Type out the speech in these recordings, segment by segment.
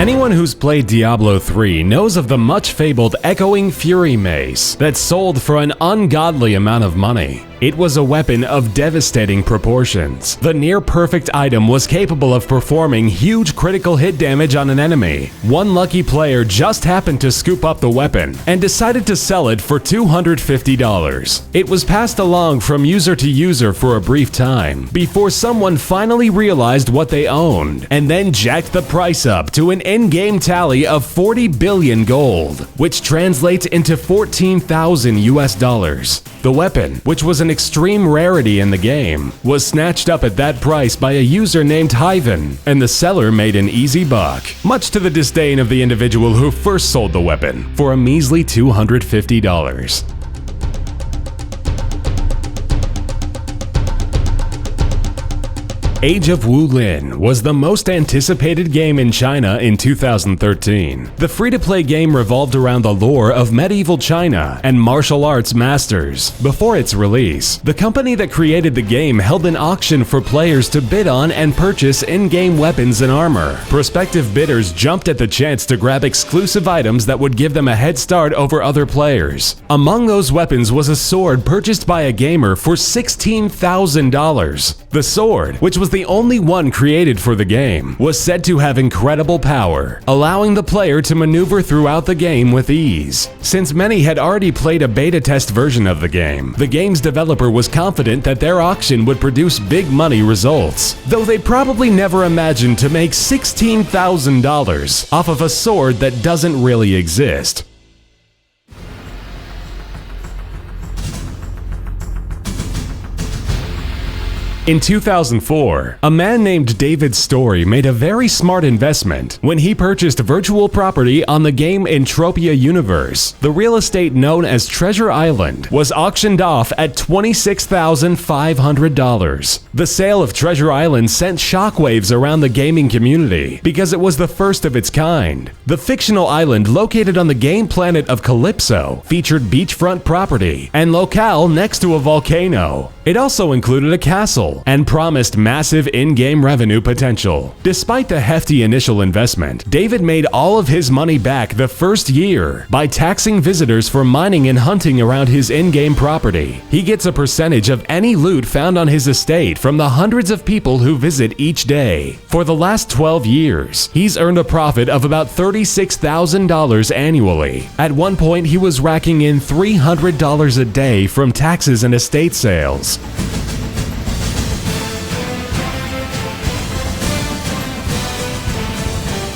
Anyone who's played Diablo 3 knows of the much-fabled Echoing Fury mace that sold for an ungodly amount of money. It was a weapon of devastating proportions. The near-perfect item was capable of performing huge critical hit damage on an enemy. One lucky player just happened to scoop up the weapon and decided to sell it for $250. It was passed along from user to user for a brief time before someone finally realized what they owned and then jacked the price up to an in-game tally of 40 billion gold, which translates into 14,000 US dollars. The weapon, which was an extreme rarity in the game, was snatched up at that price by a user named Hyven, and the seller made an easy buck, much to the disdain of the individual who first sold the weapon, for a measly $250. Age of Wulin was the most anticipated game in China in 2013. The free-to-play game revolved around the lore of medieval China and martial arts masters. Before its release, the company that created the game held an auction for players to bid on and purchase in-game weapons and armor. Prospective bidders jumped at the chance to grab exclusive items that would give them a head start over other players. Among those weapons was a sword purchased by a gamer for $16,000. The sword, which was the only one created for the game, was said to have incredible power, allowing the player to maneuver throughout the game with ease. Since many had already played a beta test version of the game's developer was confident that their auction would produce big money results, though they probably never imagined to make $16,000 off of a sword that doesn't really exist. In 2004, a man named David Story made a very smart investment when he purchased virtual property on the game Entropia Universe. The real estate known as Treasure Island was auctioned off at $26,500. The sale of Treasure Island sent shockwaves around the gaming community because it was the first of its kind. The fictional island located on the game planet of Calypso featured beachfront property and locale next to a volcano. It also included a castle and promised massive in-game revenue potential. Despite the hefty initial investment, David made all of his money back the first year by taxing visitors for mining and hunting around his in-game property. He gets a percentage of any loot found on his estate from the hundreds of people who visit each day. For the last 12 years, he's earned a profit of about $36,000 annually. At one point, he was racking in $300 a day from taxes and estate sales.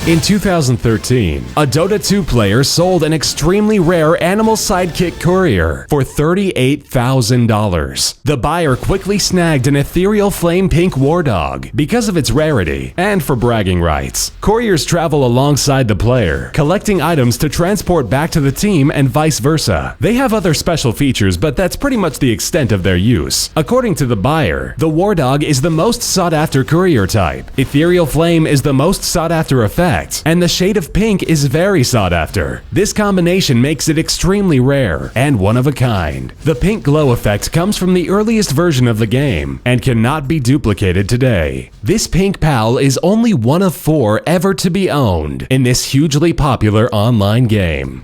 In 2013, a Dota 2 player sold an extremely rare animal sidekick courier for $38,000. The buyer quickly snagged an ethereal flame pink war dog because of its rarity and for bragging rights. Couriers travel alongside the player, collecting items to transport back to the team and vice versa. They have other special features, but that's pretty much the extent of their use. According to the buyer, the war dog is the most sought-after courier type. Ethereal flame is the most sought-after effect, and the shade of pink is very sought after. This combination makes it extremely rare and one of a kind. The pink glow effect comes from the earliest version of the game and cannot be duplicated today. This pink pal is only one of 4 ever to be owned in this hugely popular online game.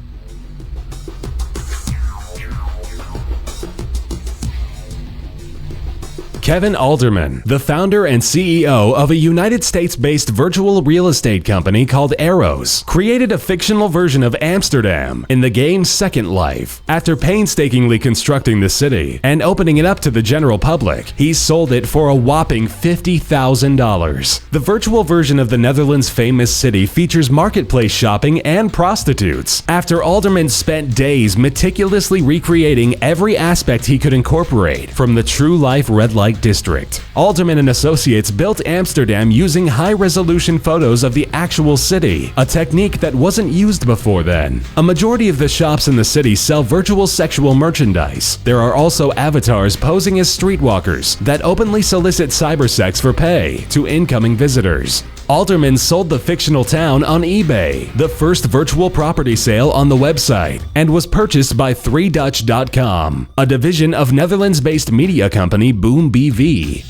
Kevin Alderman, the founder and CEO of a United States-based virtual real estate company called Eros, created a fictional version of Amsterdam in the game's Second Life. After painstakingly constructing the city and opening it up to the general public, he sold it for a whopping $50,000. The virtual version of the Netherlands' famous city features marketplace shopping and prostitutes. After Alderman spent days meticulously recreating every aspect he could incorporate from the true-life red light district, Alderman and Associates built Amsterdam using high-resolution photos of the actual city, a technique that wasn't used before then. A majority of the shops in the city sell virtual sexual merchandise. There are also avatars posing as streetwalkers that openly solicit cybersex for pay to incoming visitors. Alderman sold the fictional town on eBay, the first virtual property sale on the website, and was purchased by 3Dutch.com, a division of Netherlands-based media company Boom BV.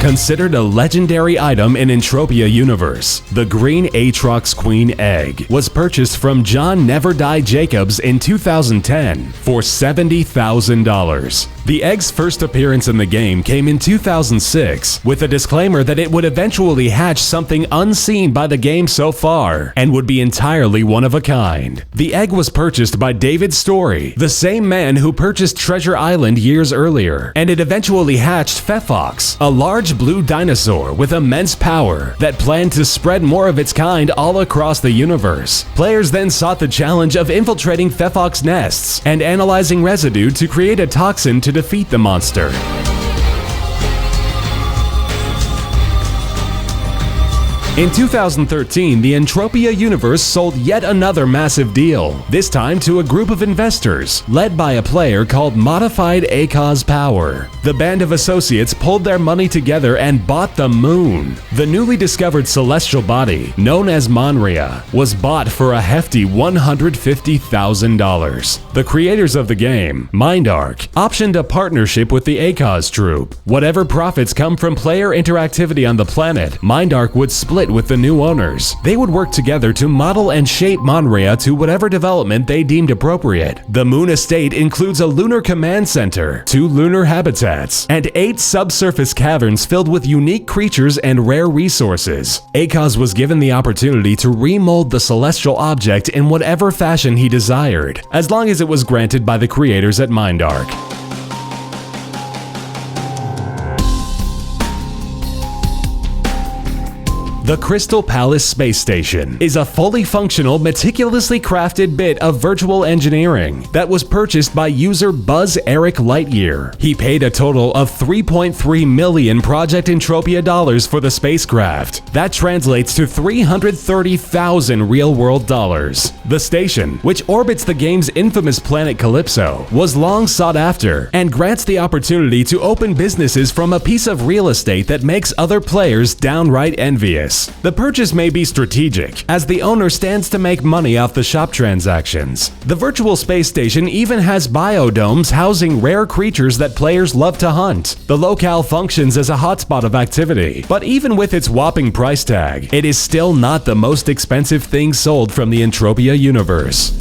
Considered a legendary item in Entropia universe, the green Aatrox Queen egg was purchased from John Never Die Jacobs in 2010 for $70,000. The egg's first appearance in the game came in 2006 with a disclaimer that it would eventually hatch something unseen by the game so far and would be entirely one of a kind. The egg was purchased by David Story, the same man who purchased Treasure Island years earlier, and it eventually hatched Fefox, a large blue dinosaur with immense power that planned to spread more of its kind all across the universe. Players then sought the challenge of infiltrating Fefox nests and analyzing residue to create a toxin to defeat the monster. In 2013, the Entropia universe sold yet another massive deal, this time to a group of investors, led by a player called Modified Akaz Power. The band of associates pulled their money together and bought the moon. The newly discovered celestial body, known as Monria, was bought for a hefty $150,000. The creators of the game, MindArc, optioned a partnership with the Akaz Troupe. Whatever profits come from player interactivity on the planet, MindArc would split with the new owners. They would work together to model and shape Monria to whatever development they deemed appropriate. The Moon Estate includes a lunar command center, 2 lunar habitats, and 8 subsurface caverns filled with unique creatures and rare resources. Akaz was given the opportunity to remold the celestial object in whatever fashion he desired, as long as it was granted by the creators at MindArc. The Crystal Palace Space Station is a fully functional, meticulously crafted bit of virtual engineering that was purchased by user Buzz Eric Lightyear. He paid a total of 3.3 million Project Entropia dollars for the spacecraft. That translates to 330,000 real-world dollars. The station, which orbits the game's infamous planet Calypso, was long sought after and grants the opportunity to open businesses from a piece of real estate that makes other players downright envious. The purchase may be strategic, as the owner stands to make money off the shop transactions. The virtual space station even has biodomes housing rare creatures that players love to hunt. The locale functions as a hotspot of activity, but even with its whopping price tag, it is still not the most expensive thing sold from the Entropia universe.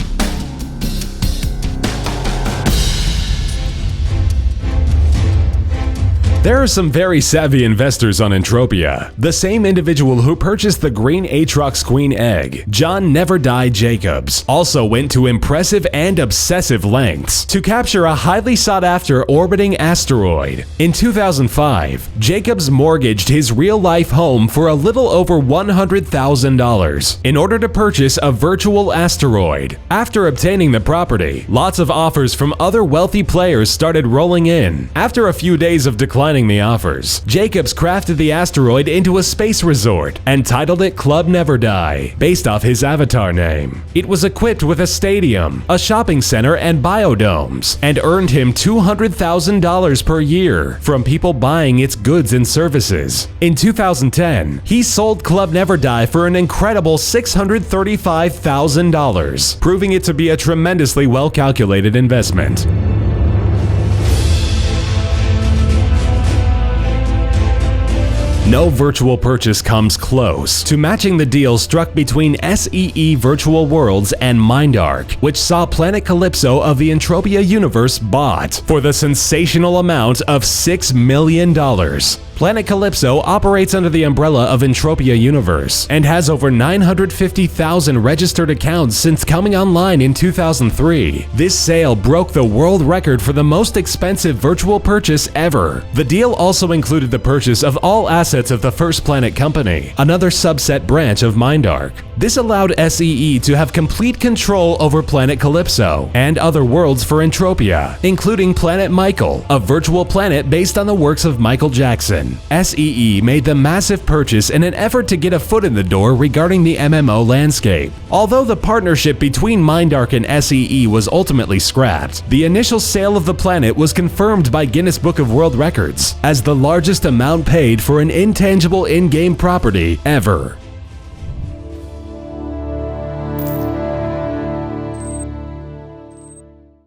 There are some very savvy investors on Entropia. The same individual who purchased the green Aatrox Queen egg, John Never Die Jacobs, also went to impressive and obsessive lengths to capture a highly sought-after orbiting asteroid. In 2005, Jacobs mortgaged his real-life home for a little over $100,000 in order to purchase a virtual asteroid. After obtaining the property, lots of offers from other wealthy players started rolling in. After a few days of declining the offers, Jacobs crafted the asteroid into a space resort and titled it Club Never Die, based off his avatar name. It was equipped with a stadium, a shopping center, and biodomes, and earned him $200,000 per year from people buying its goods and services. In 2010, he sold Club Never Die for an incredible $635,000, proving it to be a tremendously well-calculated investment. No virtual purchase comes close to matching the deal struck between SEE Virtual Worlds and MindArc, which saw Planet Calypso of the Entropia universe bought for the sensational amount of $6 million. Planet Calypso operates under the umbrella of Entropia Universe and has over 950,000 registered accounts since coming online in 2003. This sale broke the world record for the most expensive virtual purchase ever. The deal also included the purchase of all assets of the First Planet Company, another subset branch of MindArc. This allowed SEE to have complete control over Planet Calypso and other worlds for Entropia, including Planet Michael, a virtual planet based on the works of Michael Jackson. SEE made the massive purchase in an effort to get a foot in the door regarding the MMO landscape. Although the partnership between MindArc and SEE was ultimately scrapped, the initial sale of the planet was confirmed by Guinness Book of World Records as the largest amount paid for an intangible in-game property ever.